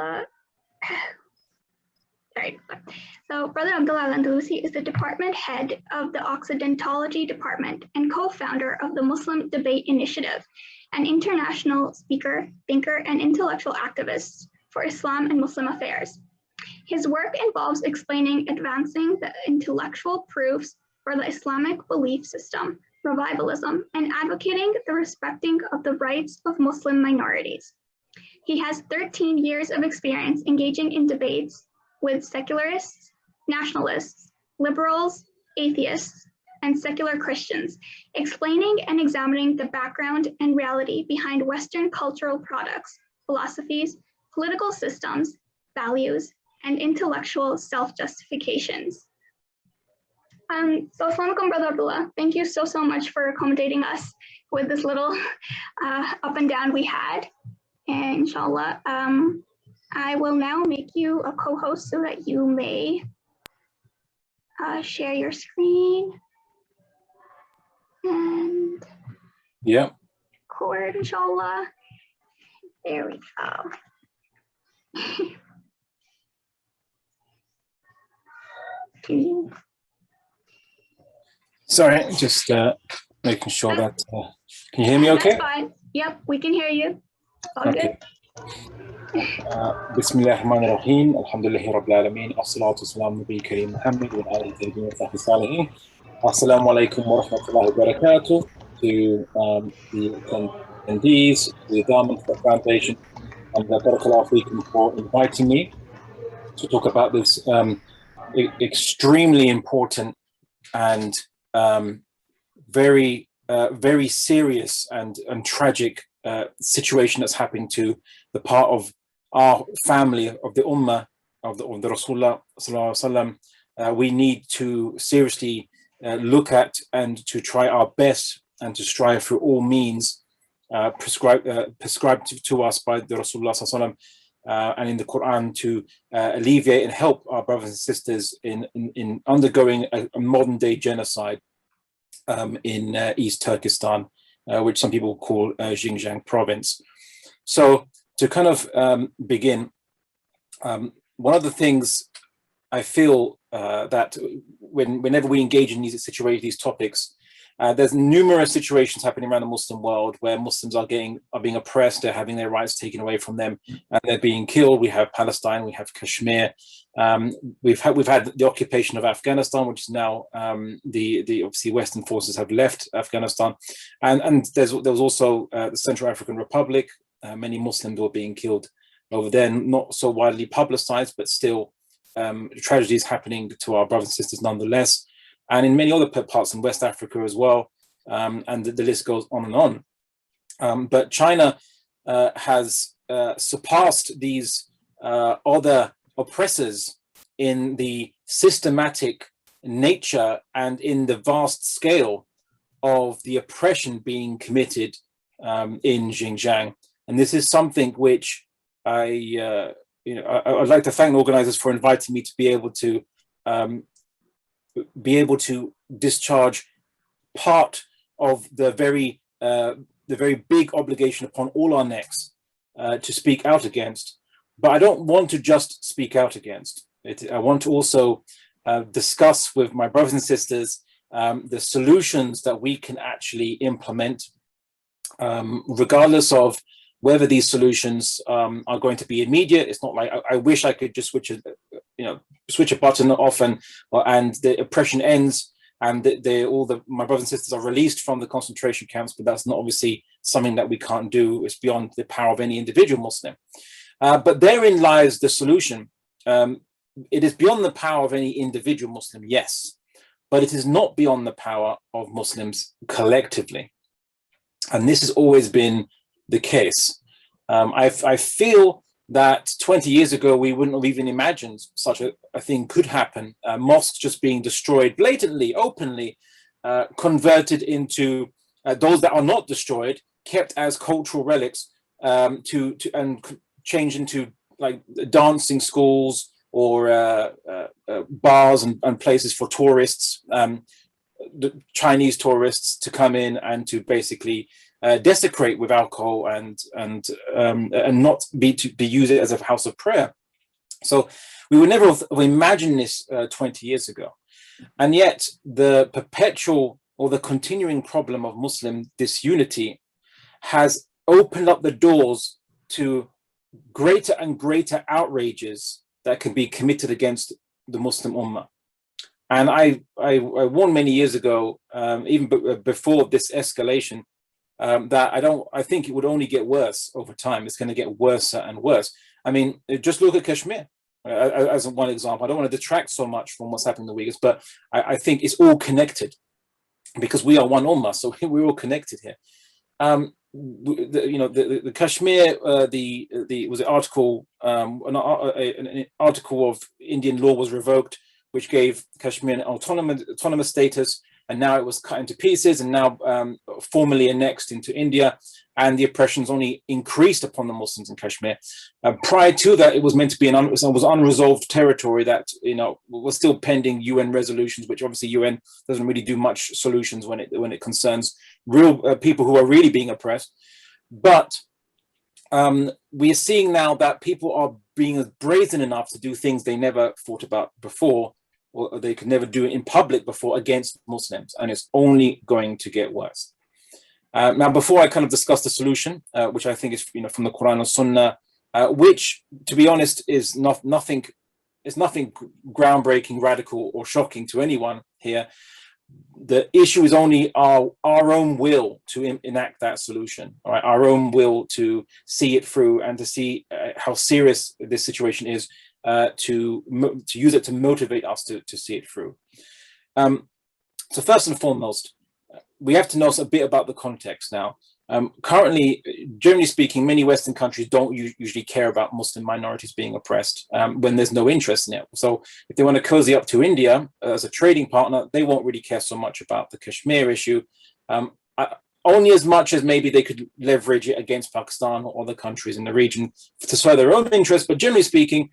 Abdullah. Sorry. So Brother Abdullah Andalusi is the department head of the Occidentology department and co-founder of the Muslim Debate Initiative, an international speaker, thinker, and intellectual activist for Islam and Muslim affairs. His work involves explaining advancing the intellectual proofs for the Islamic belief system, revivalism, and advocating the respecting of the rights of Muslim minorities. He has 13 years of experience engaging in debates with secularists, nationalists, liberals, atheists, and secular Christians, explaining and examining the background and reality behind Western cultural products, philosophies, political systems, values, and intellectual self-justifications. So Assalamu alaikum, Brother Abdullah. Thank you so much for accommodating us with this little up and down we had. And inshallah, I will now make you a co-host so that you may share your screen and record, inshallah. There we go. Sorry, just making sure that, can you hear me okay? That's fine. Yep, we can hear you. All okay. بسم الله الرحمن الرحيم الحمد لله رب العالمين الصلاة والسلام على النبي الكريم محمد وعلى آله الطيبين الطاهرين الصالحين. Assalamu alaikum wa rahmatullahi wa barakatuh to the attendees, the Darman Foundation, and Barakallahu Feekum for inviting me to talk about this extremely important and very serious and tragic situation that's happening to the part of our family, of the Ummah, of the Rasulullah Sallallahu Alaihi Wasallam. We need to seriously look at and to try our best and to strive through all means prescribed to us by the Rasulullah Sallallahu Alaihi Wasallam and in the Quran to alleviate and help our brothers and sisters in undergoing a modern day genocide in East Turkestan, which some people call Xinjiang province. So to kind of begin, one of the things I feel that whenever we engage in these situations, these topics, there's numerous situations happening around the Muslim world where Muslims are being oppressed, they're having their rights taken away from them, and they're being killed. We have Palestine, we have Kashmir, we've had the occupation of Afghanistan, which is now the obviously Western forces have left Afghanistan, and there was also the Central African Republic. Many Muslims were being killed over there, not so widely publicized, but still tragedies happening to our brothers and sisters nonetheless. And in many other parts in West Africa as well, and the list goes on and on. But China has surpassed these other oppressors in the systematic nature and in the vast scale of the oppression being committed in Xinjiang. And this is something which I'd like to thank the organizers for inviting me to be able to discharge part of the very big obligation upon all our necks to speak out against. But I don't want to just speak out against it. I want to also discuss with my brothers and sisters the solutions that we can actually implement, regardless of whether these solutions are going to be immediate. It's not like I wish I could just switch a button off and the oppression ends and my brothers and sisters are released from the concentration camps, but that's not obviously something that we can't do. It's beyond the power of any individual Muslim. But therein lies the solution. It is beyond the power of any individual Muslim, yes, but it is not beyond the power of Muslims collectively. And this has always been the case. I feel that 20 years ago, we wouldn't have even imagined such a thing could happen. Mosques just being destroyed blatantly, openly, converted into those that are not destroyed, kept as cultural relics, and changed into like dancing schools or bars and places for tourists, the Chinese tourists to come in and to basically desecrate with alcohol and not be used as a house of prayer. So we would never have imagined this 20 years ago. And yet the perpetual or the continuing problem of Muslim disunity has opened up the doors to greater and greater outrages that can be committed against the Muslim Ummah. And I warned many years ago, even before this escalation, that I think it would only get worse over time. It's going to get worse and worse. I mean, just look at Kashmir as one example. I don't want to detract so much from what's happening in the Uyghurs, but I think it's all connected because we are one Ummah, so we're all connected here. The Kashmir, was an article, an article of Indian law was revoked, which gave Kashmir an autonomous status, and now it was cut into pieces and now formally annexed into India, and the oppressions only increased upon the Muslims in Kashmir. Prior to that, it was meant to be was unresolved territory that was still pending UN resolutions, which obviously UN doesn't really do much solutions when it concerns real people who are really being oppressed. But we are seeing now that people are being brazen enough to do things they never thought about before, or they could never do it in public before, against Muslims, and it's only going to get worse. Now, before I kind of discuss the solution, which I think is from the Quran and Sunnah, which, to be honest, is nothing groundbreaking, radical, or shocking to anyone here. The issue is only our own will to enact that solution, all right? Our own will to see it through and to see how serious this situation is, to use it to motivate us to see it through. So first and foremost, we have to know a bit about the context now. Currently, generally speaking, many Western countries don't usually care about Muslim minorities being oppressed when there's no interest in it. So if they want to cozy up to India as a trading partner, they won't really care so much about the Kashmir issue, only as much as maybe they could leverage it against Pakistan or other countries in the region to serve their own interests. But generally speaking,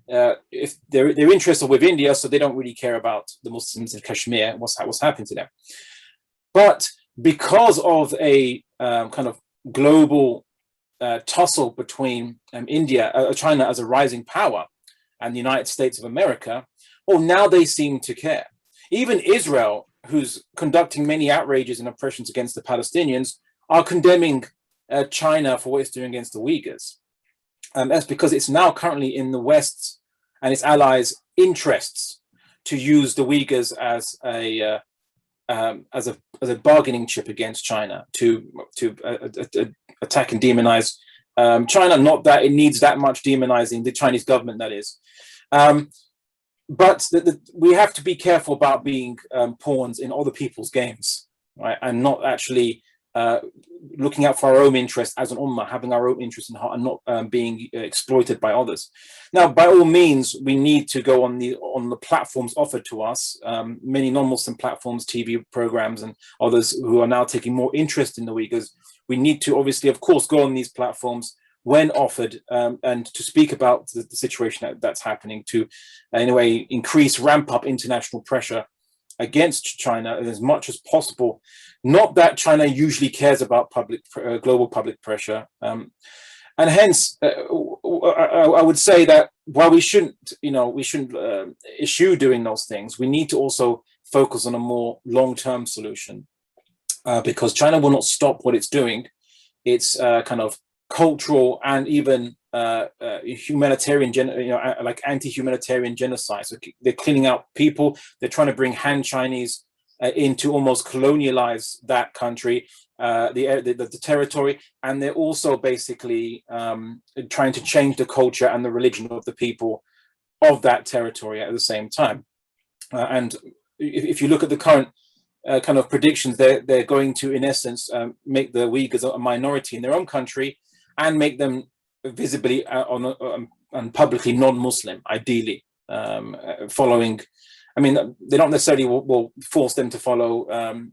if their interests are with India, so they don't really care about the Muslims in Kashmir, what's happening to them. But because of a kind of global tussle between China as a rising power and the United States of America, now they seem to care. Even Israel, who's conducting many outrages and oppressions against the Palestinians, are condemning China for what it's doing against the Uyghurs. That's because it's now currently in the West's and its allies' interests to use the Uyghurs as a bargaining chip against China, to attack and demonize China. Not that it needs that much demonizing, the Chinese government, that is. But we have to be careful about being pawns in other people's games, right? And not actually looking out for our own interest as an ummah, having our own interest in heart, and not being exploited by others. Now, by all means, we need to go on the platforms offered to us, many non-Muslim platforms, TV programs, and others who are now taking more interest in the Uyghurs. We need to obviously, of course, go on these platforms when offered, and to speak about the situation that's happening, to in a way ramp up international pressure against China as much as possible. Not that China usually cares about global public pressure, and hence I would say that while we shouldn't issue doing those things, we need to also focus on a more long-term solution, because China will not stop what it's doing. It's kind of cultural and even humanitarian, like anti-humanitarian genocide. So they're cleaning out people. They're trying to bring Han Chinese in to almost colonialize that country, the territory, and they're also basically trying to change the culture and the religion of the people of that territory at the same time. And if you look at the current kind of predictions, they're going to, in essence, make the Uyghurs a minority in their own country and make them visibly and publicly non-Muslim, ideally, following. I mean, they don't necessarily will force them to follow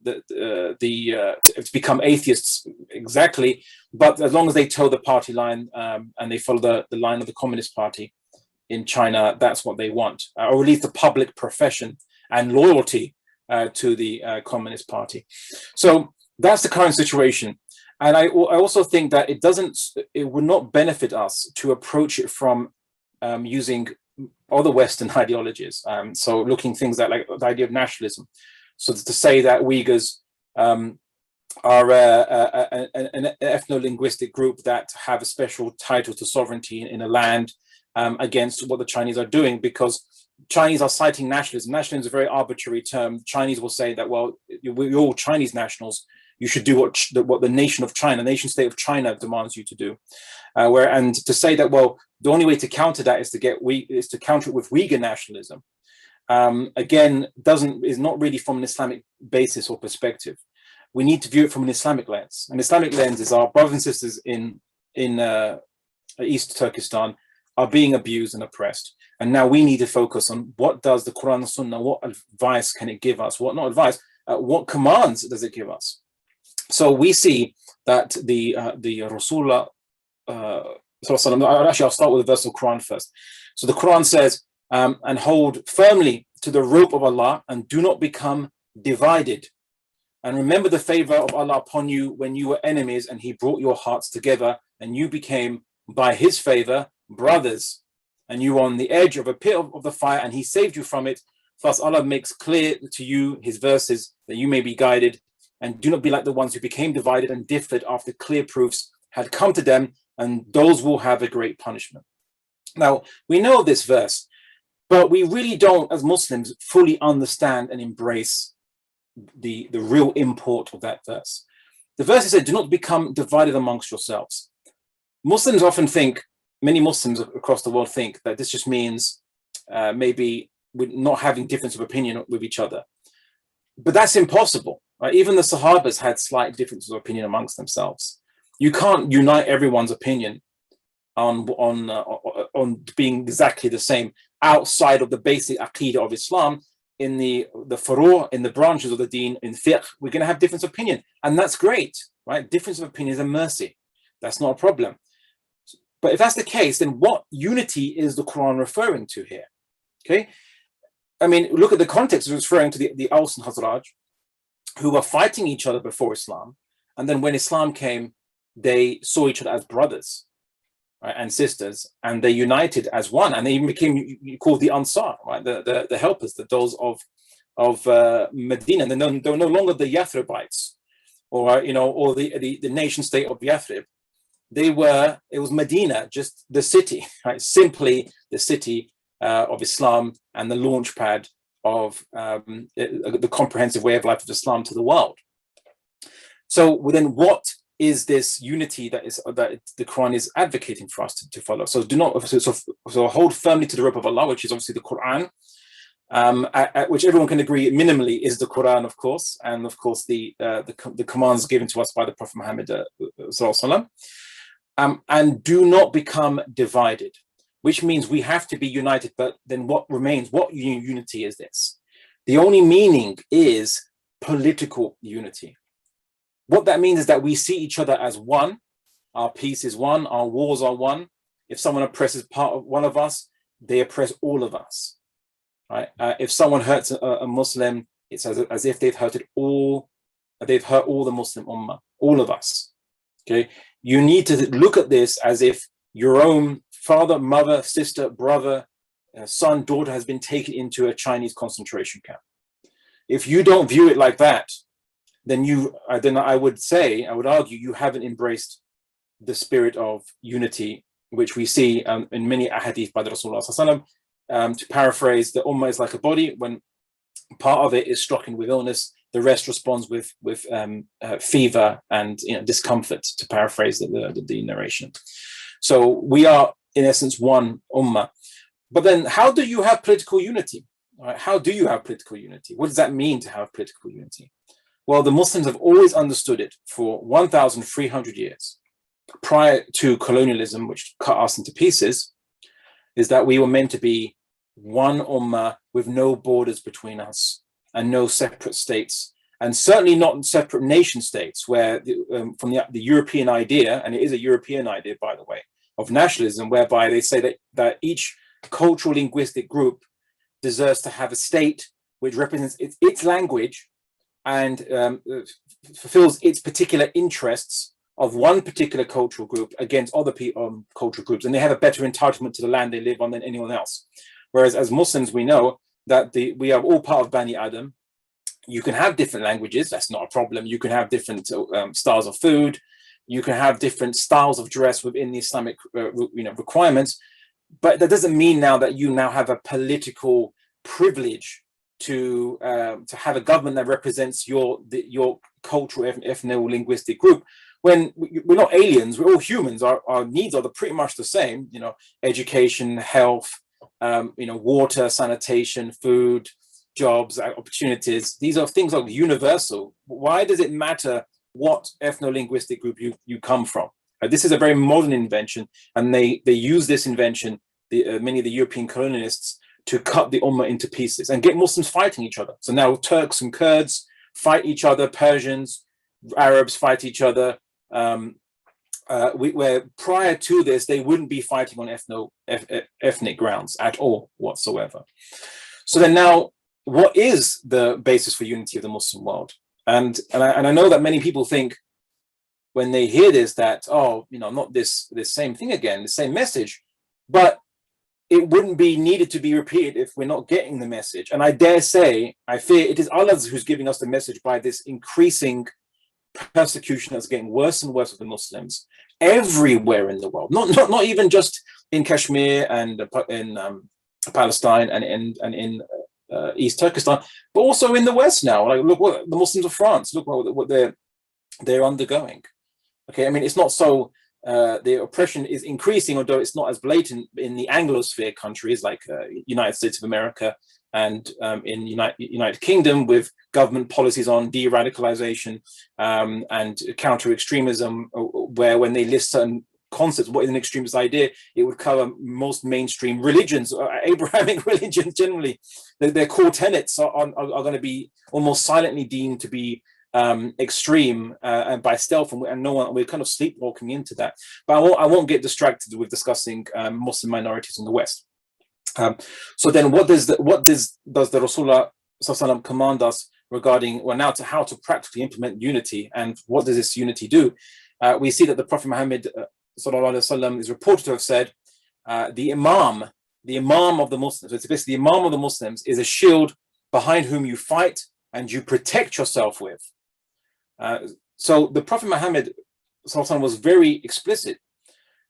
to become atheists exactly, but as long as they toe the party line and they follow the line of the Communist Party in China, that's what they want, or at least the public profession and loyalty to the Communist Party. So that's the current situation. And I also think that it would not benefit us to approach it from using other Western ideologies. So looking things like the idea of nationalism. So to say that Uyghurs are an ethno-linguistic group that have a special title to sovereignty in a land against what the Chinese are doing, because Chinese are citing nationalism. Nationalism is a very arbitrary term. Chinese will say that, well, we're all Chinese nationals. You should do what the nation of China, nation state of China demands you to do. And to say that, well, the only way to counter that is to counter it with Uyghur nationalism. Again, is not really from an Islamic basis or perspective. We need to view it from an Islamic lens. An Islamic lens is our brothers and sisters in East Turkestan are being abused and oppressed. And now we need to focus on what does the Quran and Sunnah, what advice can it give us? What not advice, what commands does it give us? So we see that the Rasulullah, actually I'll start with the verse of the Quran first. So the Quran says, and hold firmly to the rope of Allah and do not become divided. And remember the favor of Allah upon you when you were enemies and he brought your hearts together and you became by his favor brothers, and you were on the edge of a pit of the fire and he saved you from it. Thus Allah makes clear to you his verses that you may be guided, and do not be like the ones who became divided and differed after clear proofs had come to them, and those will have a great punishment. Now, we know this verse, but we really don't, as Muslims, fully understand and embrace the real import of that verse. The verse said, do not become divided amongst yourselves. Muslims often think, many Muslims across the world think that this just means maybe we're not having difference of opinion with each other. But that's impossible, right? Even the Sahabas had slight differences of opinion amongst themselves. You can't unite everyone's opinion on being exactly the same outside of the basic aqeedah of Islam. In the furu', in the branches of the deen, in fiqh, we're going to have difference of opinion, and that's great, right? Difference of opinion is a mercy. That's not a problem. But if that's the case, then what unity is the Quran referring to here? Okay, I mean, look at the context. It's referring to the Aus and Khazraj, who were fighting each other before Islam, and then when Islam came, they saw each other as brothers, right, and sisters, and they united as one, and they even became called the Ansar, right, the helpers, those of Medina. They're no longer the Yathribites, or the nation state of Yathrib. It was Medina, just the city, right? Simply the city of Islam and the launch pad of the comprehensive way of life of Islam to the world. So then what is this unity that the Quran is advocating for us to follow? So hold firmly to the rope of Allah, which is obviously the Quran, at which everyone can agree minimally is the Quran, of course, and of course the commands given to us by the Prophet Muhammad sallallahu. And do not become divided, which means we have to be united. But then what remains? What unity is this? The only meaning is political unity. What that means is that we see each other as one. Our peace is one. Our wars are one. If someone oppresses part of one of us, they oppress all of us. Right? If someone hurts a Muslim, it's as if they've hurt all the Muslim ummah, all of us. Okay. You need to look at this as if your own father, mother, sister, brother, son, daughter has been taken into a Chinese concentration camp. If you don't view it like that, then I would argue you haven't embraced the spirit of unity, which we see in many ahadith by the Rasulullah sallallahu alaihi wasallam. To paraphrase, the ummah is like a body. When part of it is stricken with illness, the rest responds with fever and discomfort, to paraphrase the narration. So we are, in essence, one ummah. But then how do you have political unity? Right? How do you have political unity? What does that mean to have political unity? Well, the Muslims have always understood it for 1,300 years. Prior to colonialism, which cut us into pieces, is that we were meant to be one ummah with no borders between us, and no separate states, and certainly not separate nation states, where from the European idea, and it is a European idea, by the way, of nationalism, whereby they say that each cultural linguistic group deserves to have a state which represents its language and fulfills its particular interests of one particular cultural group against other cultural groups, and they have a better entitlement to the land they live on than anyone else. Whereas as Muslims, we know that we are all part of Bani Adam. You can have different languages, that's not a problem. You can have different styles of food. You can have different styles of dress within the Islamic requirements. But that doesn't mean now that you now have a political privilege to have a government that represents your cultural ethno-linguistic group. When we're not aliens, we're all humans. Our needs are pretty much the same. Education, health, water, sanitation, food, jobs, opportunities. These are things that are universal. Why does it matter what ethno-linguistic group you come from? This is a very modern invention, and they use this invention, many of the European colonialists, to cut the Ummah into pieces and get Muslims fighting each other. So now Turks and Kurds fight each other, Persians, Arabs fight each other. Where prior to this, they wouldn't be fighting on ethnic grounds at all whatsoever. So then now, what is the basis for unity of the Muslim world? And I know that many people think when they hear this that, not this same thing again, the same message, but it wouldn't be needed to be repeated if we're not getting the message. And I dare say, I fear it is Allah who's giving us the message by this increasing persecution that's getting worse and worse with the Muslims everywhere in the world, not even just in Kashmir and in Palestine and in East Turkestan, but also in the West now. Like, look what the Muslims of France, look what they're undergoing. Okay, I mean, it's not so the oppression is increasing, although it's not as blatant in the Anglosphere countries like United States of America and in United Kingdom, with government policies on de-radicalization and counter-extremism, where when they list certain concepts, what is an extremist idea, it would cover most mainstream religions, Abrahamic religions generally. Their core tenets are going to be almost silently deemed to be extreme and by stealth, and no one, we're kind of sleepwalking into that. But I won't get distracted with discussing Muslim minorities in the West. So then, what does the Rasulullah ﷺ command us regarding how to practically implement unity, and what does this unity do? We see that the Prophet Muhammad ﷺ is reported to have said, the Imam of the Muslims, so it's basically the Imam of the Muslims is a shield behind whom you fight and you protect yourself with. So the Prophet Muhammad ﷺ was very explicit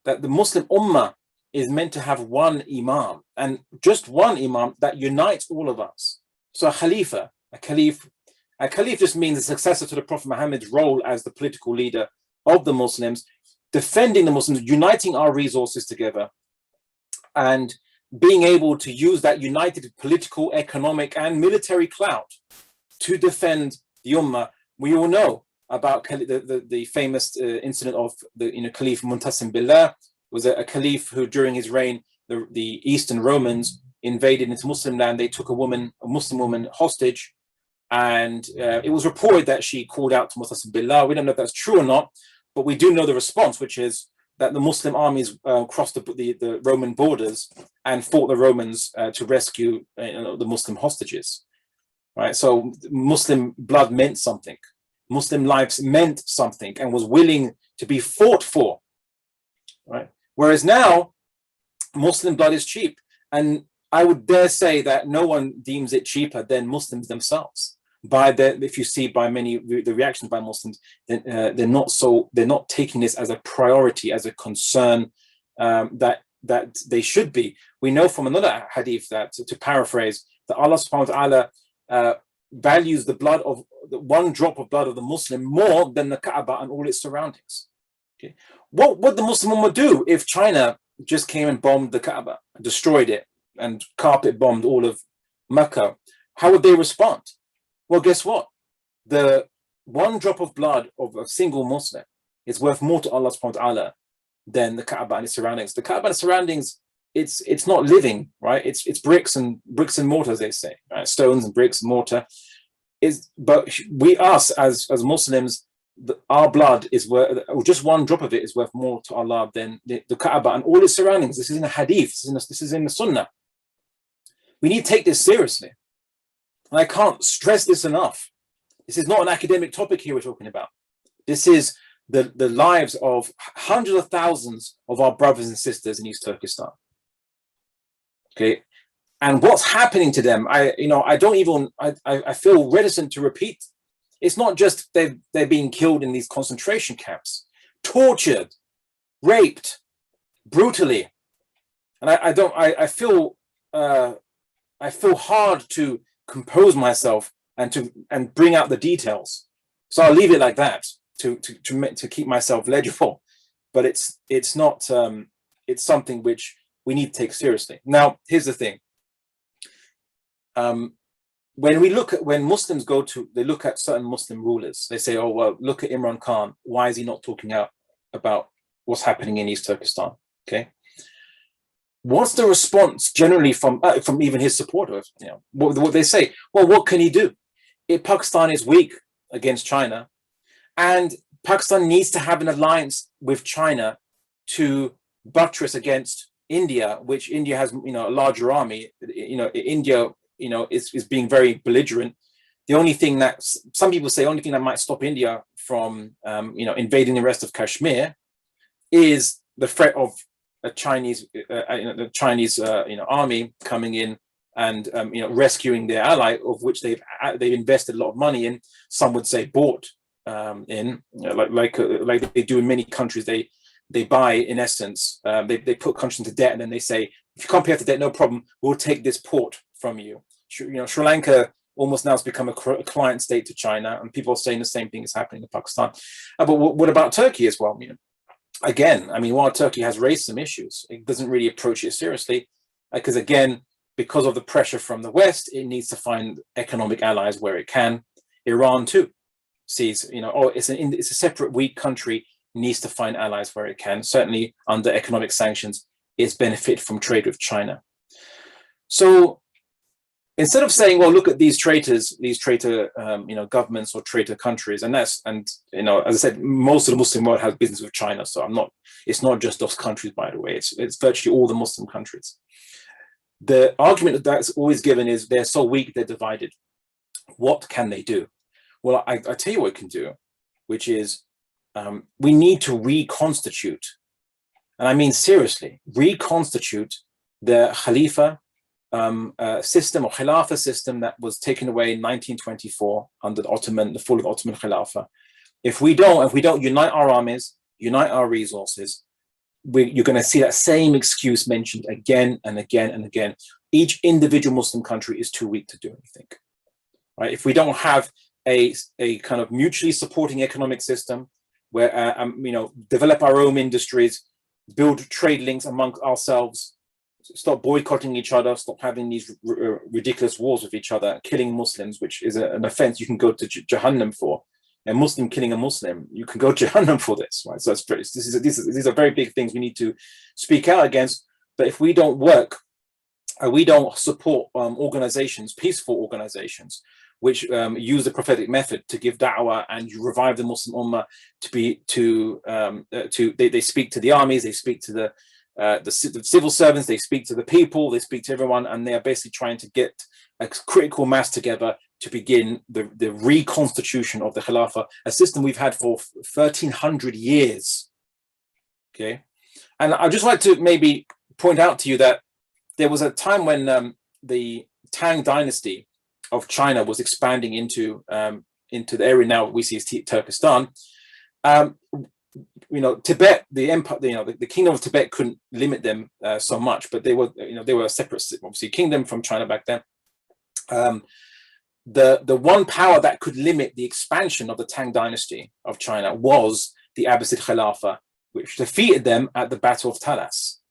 that the Muslim Ummah is meant to have one Imam, and just one Imam that unites all of us. So a caliph just means a successor to the Prophet Muhammad's role as the political leader of the Muslims, defending the Muslims, uniting our resources together, and being able to use that united political, economic, and military clout to defend the Ummah. We all know about the famous incident of the Caliph Muntasim Billah. Was a caliph who, during his reign, the Eastern Romans invaded into Muslim land. They took a Muslim woman hostage, and it was reported that she called out to Muntasim Billah. We don't know if that's true or not, but we do know the response, which is that the Muslim armies crossed the Roman borders and fought the Romans to rescue the Muslim hostages. Right, so Muslim blood meant something. Muslim lives meant something and was willing to be fought for. Right. Whereas now, Muslim blood is cheap, and I would dare say that no one deems it cheaper than Muslims themselves. If you see by many the reactions by Muslims, they're not taking this as a priority, as a concern that they should be. We know from another hadith that, to paraphrase, that Allah subhanahu wa ta'ala values the one drop of blood of the Muslim more than the Kaaba and all its surroundings. Okay. What would the Muslim Ummah do if China just came and bombed the Kaaba, destroyed it, and carpet bombed all of Mecca? How would they respond? Well, guess what? The one drop of blood of a single Muslim is worth more to Allah subhanahu wa ta'ala than the Kaaba and its surroundings. The Kaaba and its surroundings, it's not living, right? It's bricks and mortar, as they say, right? Stones and bricks and mortar. But us as Muslims, our blood is worth, or just one drop of it is worth more to Allah than the Kaaba and all its surroundings. This is in the hadith, this is in the Sunnah. We need to take this seriously. And I can't stress this enough. This is not an academic topic here we're talking about. This is the lives of hundreds of thousands of our brothers and sisters in East Turkestan. Okay, and what's happening to them? I feel reticent to repeat. It's not just they're being killed in these concentration camps, tortured, raped, brutally, and I feel hard to compose myself and bring out the details. So I'll leave it like that to keep myself legible. But it's not it's something which we need to take seriously. Now, here's the thing. When Muslims they look at certain Muslim rulers, they say, oh, well, look at Imran Khan. Why is he not talking out about what's happening in East Turkestan? Okay. What's the response generally from even his supporters? You know, what they say? Well, what can he do? Pakistan is weak against China, and Pakistan needs to have an alliance with China to buttress against India, which India has, a larger army. India, is being very belligerent. The only thing that some people say, only thing that might stop India from, invading the rest of Kashmir is the threat of a Chinese, army coming in and, rescuing their ally, of which they've invested a lot of money in. Some would say bought in, like they do in many countries. They buy, in essence, they put countries into debt, and then they say, if you can't pay off the debt, no problem, we'll take this port from you. Sri Lanka almost now has become a client state to China, and people are saying the same thing is happening in Pakistan. But what about Turkey as well? Again, while Turkey has raised some issues, it doesn't really approach it seriously, because because of the pressure from the West, it needs to find economic allies where it can. Iran too sees, it's a separate weak country, needs to find allies where it can. Certainly under economic sanctions, it's benefit from trade with China. So instead of saying, well, look at these traitors, governments or traitor countries, as I said, most of the Muslim world has business with China. So it's not just those countries, by the way, it's virtually all the Muslim countries. The argument that's always given is they're so weak, they're divided. What can they do? Well, I tell you what it can do, which is we need to reconstitute, and I mean seriously, reconstitute the Khalifa system or Khilafah system that was taken away in 1924 under the fall of the Ottoman Khilafah. If we don't unite our armies, unite our resources, you're going to see that same excuse mentioned again and again and again. Each individual Muslim country is too weak to do anything, right? If we don't have a kind of mutually supporting economic system where, develop our own industries, build trade links amongst ourselves, stop boycotting each other, stop having these ridiculous wars with each other, killing Muslims, which is an offense you can go to Jahannam for. A Muslim killing a Muslim, you can go to Jahannam for this, right? So these are very big things we need to speak out against. But if we don't work, we don't support organizations, peaceful organizations, which use the prophetic method to give da'wah and revive the Muslim ummah, they speak to the armies, they speak to the civil servants, they speak to the people, they speak to everyone, and they are basically trying to get a critical mass together to begin the reconstitution of the Khilafah, a system we've had for 1,300 years. Okay, and I'd just like to maybe point out to you that there was a time when the Tang dynasty of China was expanding into the area now we see as Turkestan. Tibet, the empire, the kingdom of Tibet couldn't limit them so much, but they were a separate, obviously, kingdom from China back then. The one power that could limit the expansion of the Tang dynasty of China was the Abbasid Khilafah, which defeated them at the Battle of Talas,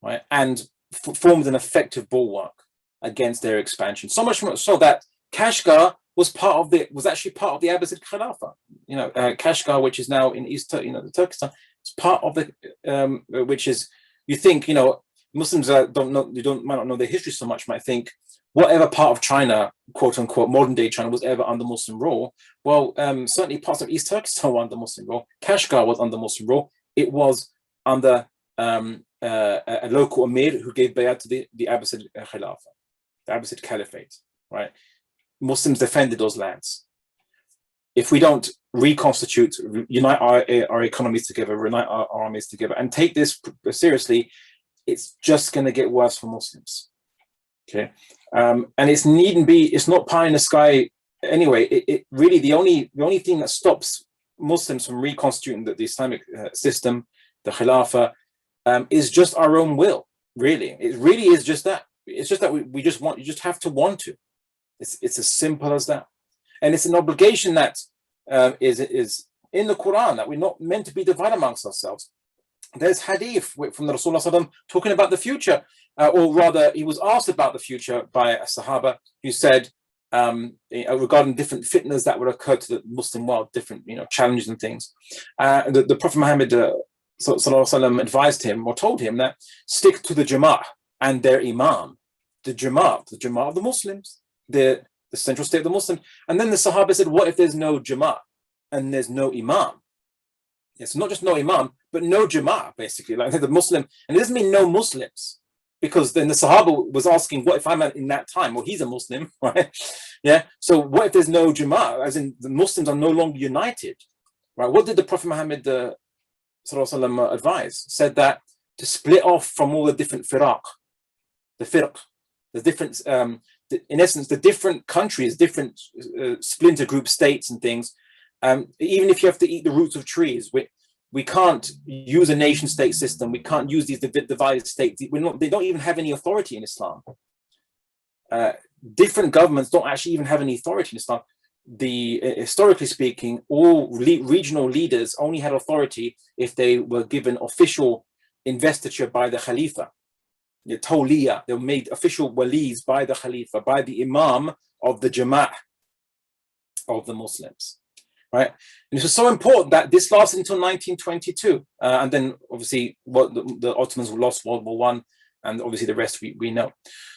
right, and formed an effective bulwark against their expansion. So much so that Kashgar was actually part of the Abbasid Khilafah. Kashgar, which is now in East, the Turkestan, it's part of the, which is, you think, Muslims might not know their history so much, might think whatever part of China, quote unquote, modern day China, was ever under Muslim rule. Well, certainly parts of East Turkestan were under Muslim rule. Kashgar was under Muslim rule. It was under a local Amir who gave bayat to the Abbasid Khilafah, the Abbasid Caliphate, right? Muslims defended those lands. if we don't reconstitute, unite our economies together, unite our armies together, and take this seriously, it's just going to get worse for Muslims. Okay, and it's not pie in the sky anyway. It really, the only thing that stops Muslims from reconstituting the Islamic system, the Khilafah, is just our own will. Really, it really is just that. It's just that you just have to want to. It's as simple as that, and it's an obligation that is in the Quran, that we're not meant to be divided amongst ourselves. There's hadith from the Rasulullah talking about the future, or rather, he was asked about the future by a Sahaba who said, regarding different fitnas that would occur to the Muslim world, different challenges and things. The Prophet Muhammad advised him, or told him, that stick to the Jama'ah and their Imam, the Jama'ah of the Muslims, the central state of the Muslims. And then the Sahaba said, what if there's no Jama'ah and there's no Imam? It's not just no Imam, but no Jama'ah, basically, like the Muslim. And it doesn't mean no Muslims, because then the Sahaba was asking, what if I'm in that time? Well, he's a Muslim, right? Yeah. So what if there's no Jama'ah, as in the Muslims are no longer united, right? What did the Prophet Muhammad advise? Said that to split off from all the different firaq, the different, in essence, the different countries, different splinter group states and things. Even if you have to eat the roots of trees, we can't use a nation state system. We can't use these divided states. They don't even have any authority in Islam. Different governments don't actually even have any authority in Islam. Historically speaking, all regional leaders only had authority if they were given official investiture by the Khalifa. The Tawliya, they were made official walis by the Khalifa, by the Imam of the Jama'ah of the Muslims. Right, and this was so important that this lasted until 1922, and then obviously the Ottomans lost World War I, and obviously the rest we know.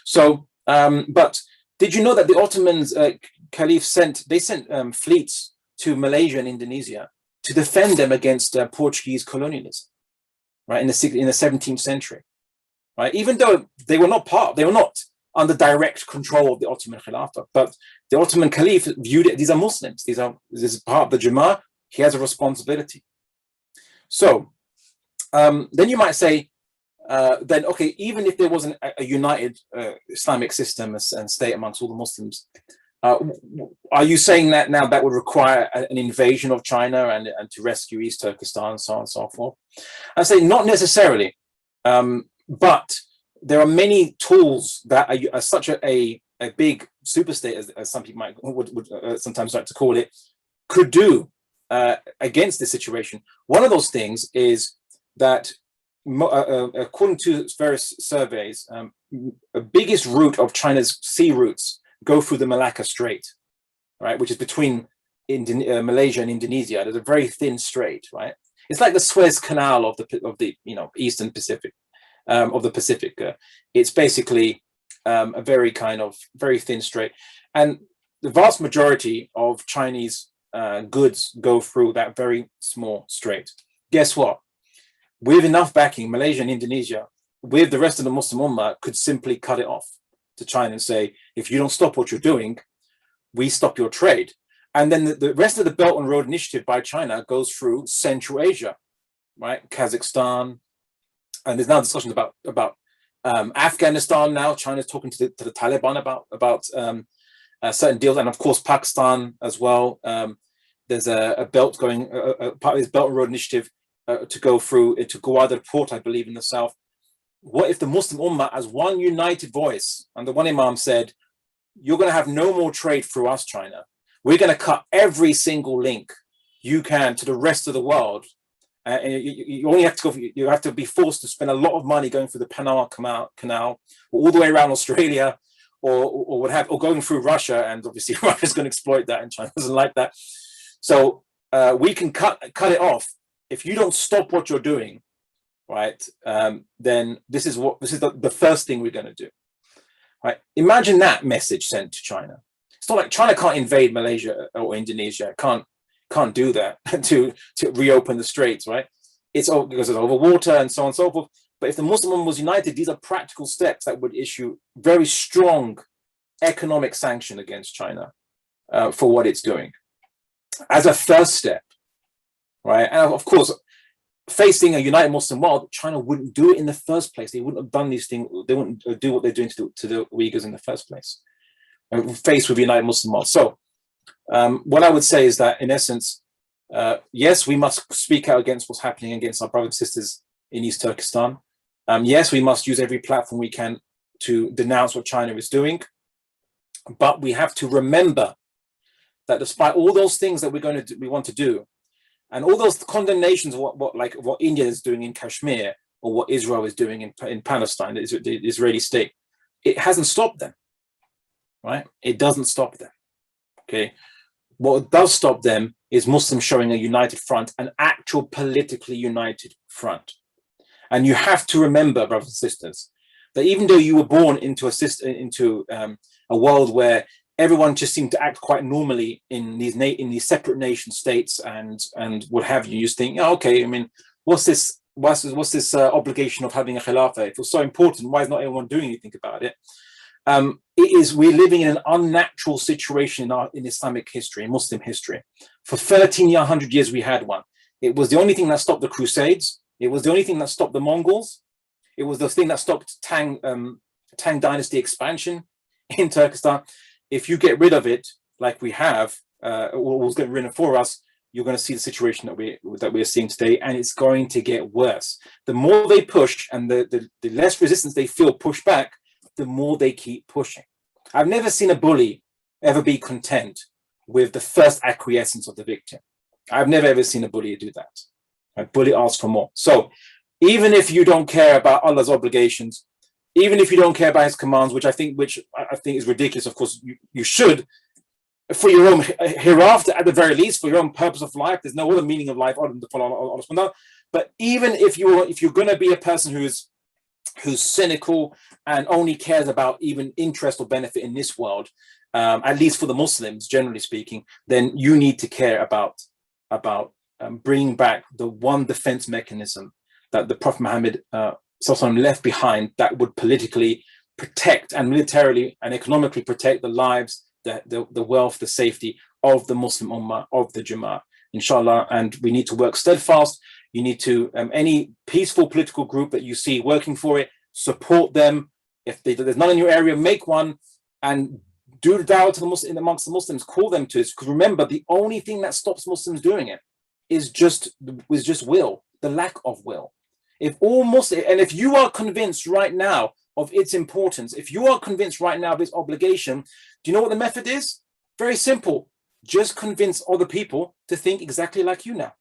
So, but did you know that the Ottomans, Caliph sent fleets to Malaysia and Indonesia to defend them against Portuguese colonialism, right, in the 17th century, right? Even though they were not under direct control of the Ottoman Khilafah, but the Ottoman Caliph viewed it, these are Muslims, this is part of the Jama'ah, he has a responsibility. So then you might say, then okay, even if there wasn't a united Islamic system and state amongst all the Muslims, are you saying that now that would require an invasion of China and to rescue East Turkestan and so on and so forth? I say not necessarily, but there are many tools that are such a big superstate, as some people would sometimes like to call it, could do against this situation. One of those things is that, according to various surveys, the biggest route of China's sea routes go through the Malacca Strait, right, which is between Malaysia and Indonesia. There's a very thin strait, right? It's like the Suez Canal of the Eastern Pacific. Of the Pacific. It's basically a very thin strait, and the vast majority of Chinese goods go through that very small strait. Guess what? With enough backing, Malaysia and Indonesia, with the rest of the Muslim Ummah, could simply cut it off to China and say, if you don't stop what you're doing, we stop your trade. And then the rest of the Belt and Road Initiative by China goes through Central Asia, right? Kazakhstan. And there's now discussions about Afghanistan. Now China's talking to the Taliban about certain deals, and of course Pakistan as well. There's a belt going, part of this Belt and Road Initiative to go through to Gwadar Port, I believe, in the south. What if the Muslim Ummah, as one united voice, and the one Imam said, "You're going to have no more trade through us, China. We're going to cut every single link you can to the rest of the world." And you only have to go. You have to be forced to spend a lot of money going through the Panama Canal, or all the way around Australia, or going through Russia. And obviously, Russia's going to exploit that, and China doesn't like that. So we can cut it off if you don't stop what you're doing, right? Then this is the first thing we're going to do, right? Imagine that message sent to China. It's not like China can't invade Malaysia or Indonesia. Can't do that to reopen the straits, right? It's all because it's over water and so on and so forth. But if the Muslim was united, these are practical steps that would issue very strong economic sanction against China for what it's doing. as a first step, right? And of course, facing a united Muslim world, China wouldn't do it in the first place. They wouldn't have done these things. They wouldn't do what they're doing to the Uyghurs in the first place. Faced with a united Muslim world. So what I would say is that, in essence, yes, we must speak out against what's happening against our brothers and sisters in East Turkestan. Yes, we must use every platform we can to denounce what China is doing. But we have to remember that despite all those things that we want to do, and all those condemnations of what India is doing in Kashmir, or what Israel is doing in Palestine, the Israeli state, it hasn't stopped them, right? It doesn't stop them, okay? What does stop them is Muslims showing a united front, an actual politically united front. And you have to remember, brothers and sisters, that even though you were born into a world where everyone just seemed to act quite normally in these separate nation states and what have you, you just think, oh, okay, I mean, what's this obligation of having a khilafah? If it's so important, why is not everyone doing anything about it? We're living in an unnatural situation in Islamic history, in Muslim history. For 100 years we had one. It was the only thing that stopped the Crusades. It was the only thing that stopped the Mongols. It was the thing that stopped Tang dynasty expansion in Turkestan. If you get rid of it, like we have, or was getting rid of for us, you're going to see the situation that we're seeing today, and it's going to get worse. The more they push, and the less resistance they feel push back, the more they keep pushing. I've never seen a bully ever be content with the first acquiescence of the victim. I've never ever seen a bully do that. A bully asks for more. So even if you don't care about Allah's obligations, even if you don't care about his commands, which I think is ridiculous, of course, you should, for your own hereafter, at the very least, for your own purpose of life. There's no other meaning of life other than to follow Allah. But even if you're going to be a person who's cynical and only cares about even interest or benefit in this world, at least for the Muslims, generally speaking, then you need to care about bringing back the one defense mechanism that the Prophet Muhammad left behind, that would politically protect and militarily and economically protect the lives, the wealth, the safety of the Muslim Ummah, of the Jama'ah, inshallah. And we need to work steadfast. You need to, any peaceful political group that you see working for it, support them. If there's none in your area, make one and do the da'wah to the Muslim, amongst the Muslims, call them to it. Because remember, the only thing that stops Muslims doing it is just will, the lack of will. If all Muslims, and if you are convinced right now of its importance, if you are convinced right now of its obligation, do you know what the method is? Very simple. Just convince other people to think exactly like you now.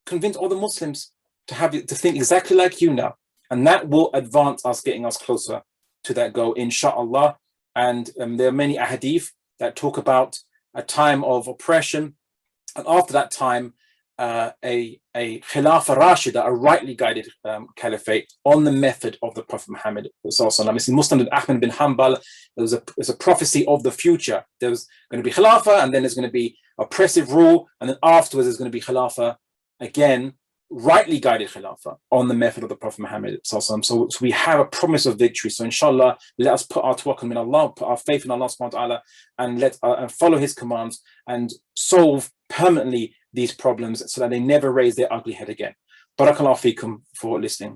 Convince other Muslims to think exactly like you now. And that will advance us, getting us closer to that goal, inshallah. And there are many ahadith that talk about a time of oppression. And after that time, a Khilafah Rashida, a rightly guided caliphate on the method of the Prophet Muhammad. It's in Muslim Ahmad bin Hanbal. There's a prophecy of the future. There's going to be Khilafah, and then there's going to be oppressive rule, and then afterwards there's going to be Khilafah again, rightly guided Khilafah on the method of the Prophet Muhammad. So we have a promise of victory. So inshallah, let us put our tawakkul in Allah, put our faith in Allah subhanahu wa ta'ala, and let follow his commands and solve permanently these problems so that they never raise their ugly head again. Barakallahu feekum for listening.